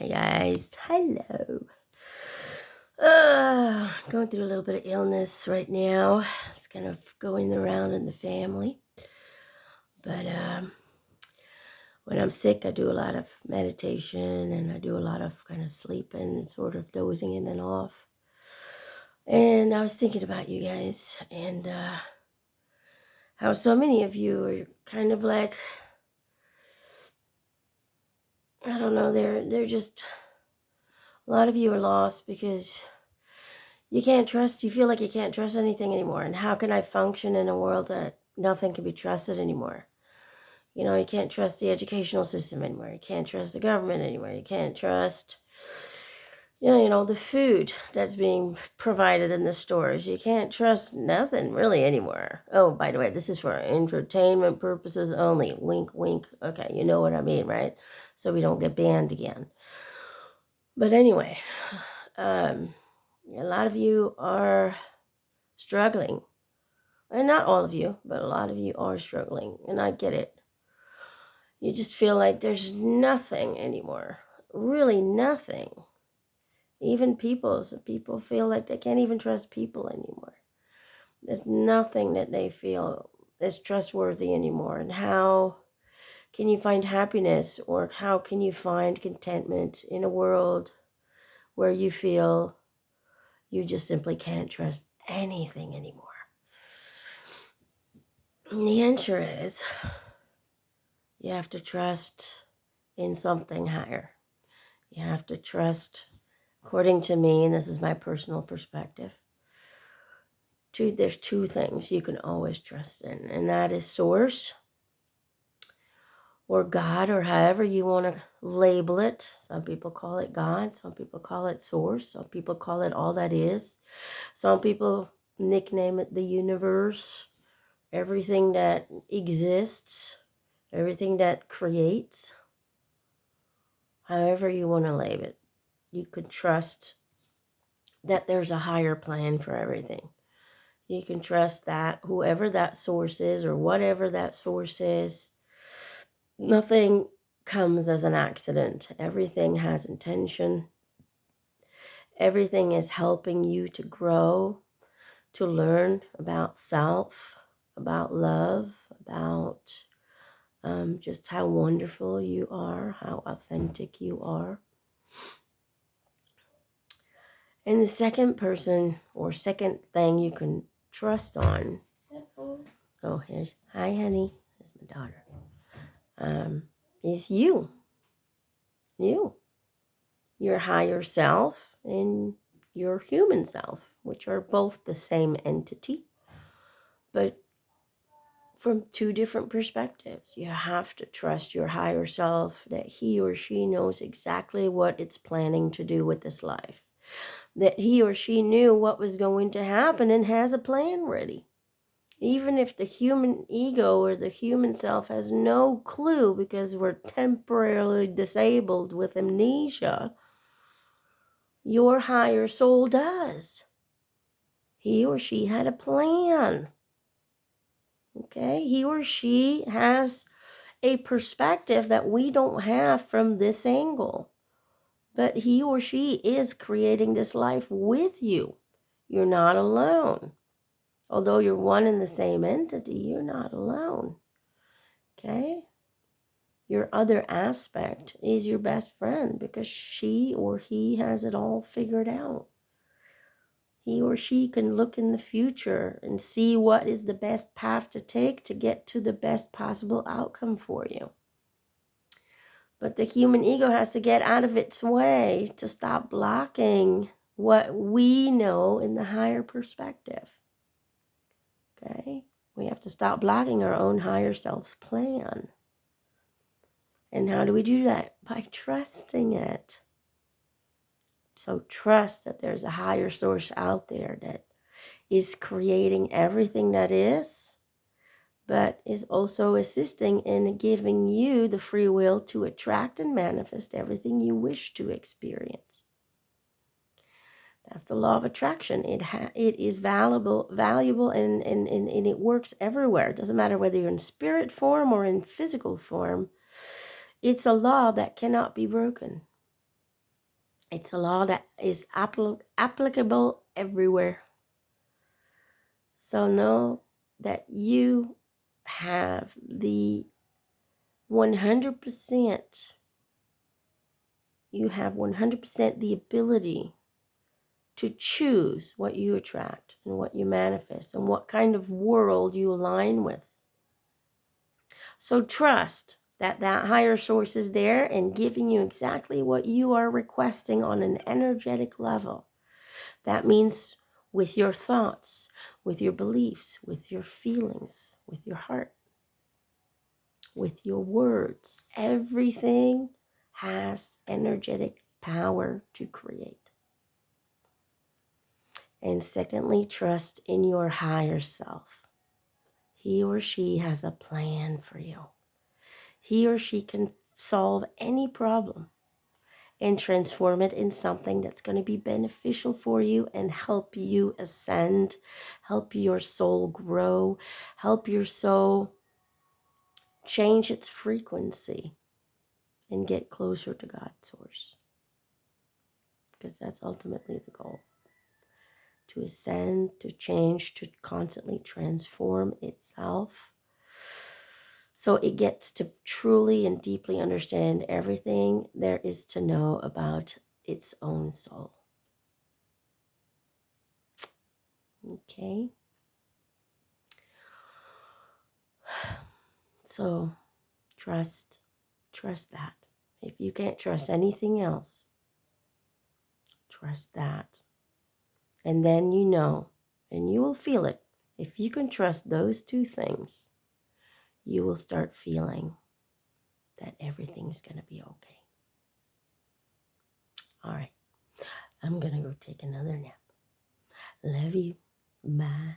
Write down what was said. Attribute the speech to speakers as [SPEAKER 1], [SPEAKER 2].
[SPEAKER 1] Hi guys, hello. Going through a little bit of illness right now. It's kind of going around in the family. But when I'm sick, I do a lot of meditation and I do a lot of kind of sleeping, sort of dozing in and off. And I was thinking about you guys and how so many of you are kind of like, I don't know, they're just, a lot of you are lost because you feel like you can't trust anything anymore. And how can I function in a world that nothing can be trusted anymore? You know, you can't trust the educational system anymore. You can't trust the government anymore. You can't trust, the food that's being provided in the stores. You can't trust nothing really anymore. Oh, by the way, this is for entertainment purposes only. Wink, wink. Okay, you know what I mean, right? So we don't get banned again. But anyway, a lot of you are struggling. And not all of you, but a lot of you are struggling. And I get it. You just feel like there's nothing anymore. Really nothing. Even people feel like they can't even trust people anymore. There's nothing that they feel is trustworthy anymore. And how can you find happiness, or how can you find contentment in a world where you feel you just simply can't trust anything anymore? And the answer is you have to trust in something higher. You have to trust, according to me, and this is my personal perspective, there's two things you can always trust in, and that is Source, or God, or however you want to label it. Some people call it God, some people call it Source, some people call it all that is. Some people nickname it the universe, everything that exists, everything that creates. However you want to label it, you could trust that there's a higher plan for everything. You can trust that whoever that source is, or whatever that source is, nothing comes as an accident. Everything has intention. Everything is helping you to grow, to learn about self, about love, about just how wonderful you are, how authentic you are. And the second person or second thing you can trust on. Oh, hi, honey. Here's my daughter. Is you. Your higher self and your human self, which are both the same entity, but from two different perspectives. You have to trust your higher self that he or she knows exactly what it's planning to do with this life, that he or she knew what was going to happen and has a plan ready. Even if the human ego or the human self has no clue because we're temporarily disabled with amnesia, your higher soul does. He or she had a plan. Okay? He or she has a perspective that we don't have from this angle. But he or she is creating this life with you. You're not alone. Although you're one and the same entity, you're not alone. Okay? Your other aspect is your best friend because she or he has it all figured out. He or she can look in the future and see what is the best path to take to get to the best possible outcome for you. But the human ego has to get out of its way to stop blocking what we know in the higher perspective. Okay? We have to stop blocking our own higher self's plan. And how do we do that? By trusting it. So trust that there's a higher source out there that is creating everything that is, but is also assisting in giving you the free will to attract and manifest everything you wish to experience. That's the law of attraction. It is valuable and it works everywhere. It doesn't matter whether you're in spirit form or in physical form. It's a law that cannot be broken. It's a law that is applicable everywhere. So know that you have the 100%, you have 100% the ability to choose what you attract and what you manifest and what kind of world you align with. So trust that that higher source is there and giving you exactly what you are requesting on an energetic level. That means with your thoughts, with your beliefs, with your feelings, with your heart, with your words. Everything has energetic power to create. And secondly, trust in your higher self. He or she has a plan for you. He or she can solve any problem and transform it in something that's going to be beneficial for you and help you ascend, help your soul grow, help your soul change its frequency and get closer to God's source. Because that's ultimately the goal. To ascend, to change, to constantly transform itself. So it gets to truly and deeply understand everything there is to know about its own soul. Okay? So trust that. If you can't trust anything else, trust that. And then you know, and you will feel it. If you can trust those two things, you will start feeling that everything's going to be okay. All right. I'm going to go take another nap. Love you. Bye.